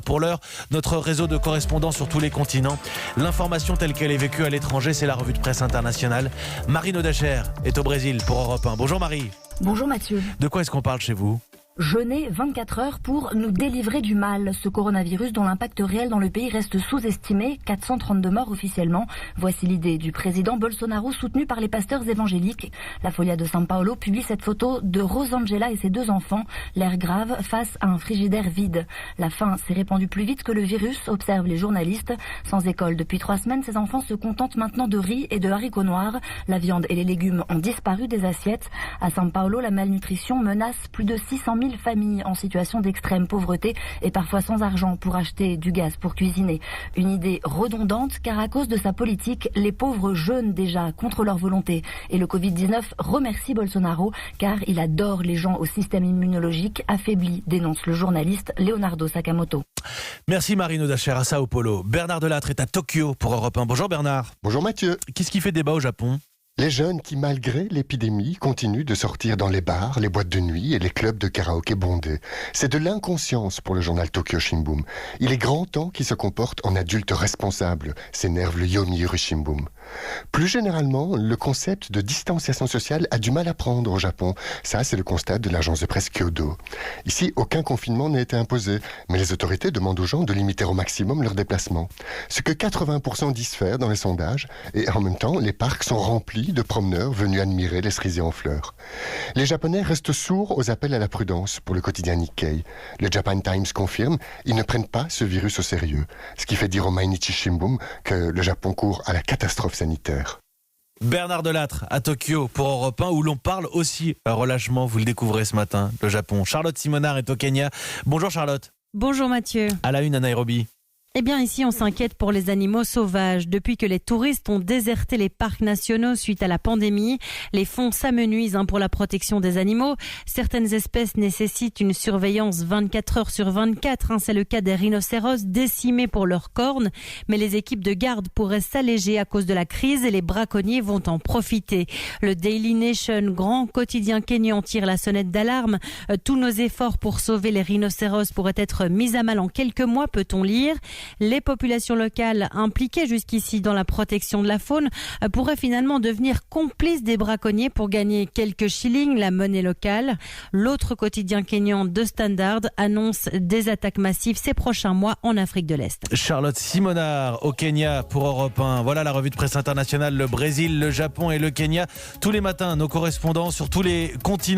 Pour l'heure, notre réseau de correspondants sur tous les continents. L'information telle qu'elle est vécue à l'étranger, c'est la revue de presse internationale. Marie Nodacher est au Brésil pour Europe 1. Bonjour Marie. Bonjour Mathieu. De quoi est-ce qu'on parle chez vous ? Jeûner 24 heures pour nous délivrer du mal. Ce coronavirus dont l'impact réel dans le pays reste sous-estimé. 432 morts officiellement. Voici l'idée du président Bolsonaro soutenu par les pasteurs évangéliques. La Folia de São Paulo publie cette photo de Rosângela et ses 2 enfants, l'air grave face à un frigidaire vide. La faim s'est répandue plus vite que le virus, observent les journalistes. Sans école depuis 3 semaines, ces enfants se contentent maintenant de riz et de haricots noirs. La viande et les légumes ont disparu des assiettes. À São Paulo, la malnutrition menace plus de 600 000 familles en situation d'extrême pauvreté et parfois sans argent pour acheter du gaz pour cuisiner. Une idée redondante car à cause de sa politique, les pauvres jeûnent déjà contre leur volonté. Et le Covid-19 remercie Bolsonaro car il adore les gens au système immunologique affaibli, dénonce le journaliste Leonardo Sakamoto. Merci Marie Nodacher à Sao Paulo. Bernard Delattre est à Tokyo pour Europe 1. Bonjour Bernard. Bonjour Mathieu. Qu'est-ce qui fait débat au Japon ? Les jeunes qui, malgré l'épidémie, continuent de sortir dans les bars, les boîtes de nuit et les clubs de karaoké bondés. C'est de l'inconscience pour le journal Tokyo Shimbun. Il est grand temps qu'ils se comportent en adultes responsables, s'énerve le Yomiuri Shimbun. Plus généralement, le concept de distanciation sociale a du mal à prendre au Japon. Ça, c'est le constat de l'agence de presse Kyodo. Ici, aucun confinement n'a été imposé, mais les autorités demandent aux gens de limiter au maximum leurs déplacements. Ce que 80% disent faire dans les sondages, et en même temps, les parcs sont remplis de promeneurs venus admirer les cerisiers en fleurs. Les Japonais restent sourds aux appels à la prudence pour le quotidien Nikkei. Le Japan Times confirme, ils ne prennent pas ce virus au sérieux. Ce qui fait dire au Mainichi Shimbun que le Japon court à la catastrophe sanitaire. Bernard Delattre à Tokyo pour Europe 1 où l'on parle aussi relâchement, vous le découvrez ce matin, le Japon. Charlotte Simonard est au Kenya. Bonjour Charlotte. Bonjour Mathieu. À la une à Nairobi. Eh bien ici on s'inquiète pour les animaux sauvages. Depuis que les touristes ont déserté les parcs nationaux suite à la pandémie, les fonds s'amenuisent pour la protection des animaux. Certaines espèces nécessitent une surveillance 24 heures sur 24. C'est le cas des rhinocéros décimés pour leurs cornes. Mais les équipes de garde pourraient s'alléger à cause de la crise et les braconniers vont en profiter. Le Daily Nation, grand quotidien kényan, tire la sonnette d'alarme. Tous nos efforts pour sauver les rhinocéros pourraient être mis à mal en quelques mois, peut-on lire. Les populations locales impliquées jusqu'ici dans la protection de la faune pourraient finalement devenir complices des braconniers pour gagner quelques shillings, la monnaie locale. L'autre quotidien kényan de Standard annonce des attaques massives ces prochains mois en Afrique de l'Est. Charlotte Simonard au Kenya pour Europe 1. Voilà la revue de presse internationale, le Brésil, le Japon et le Kenya. Tous les matins, nos correspondants sur tous les continents.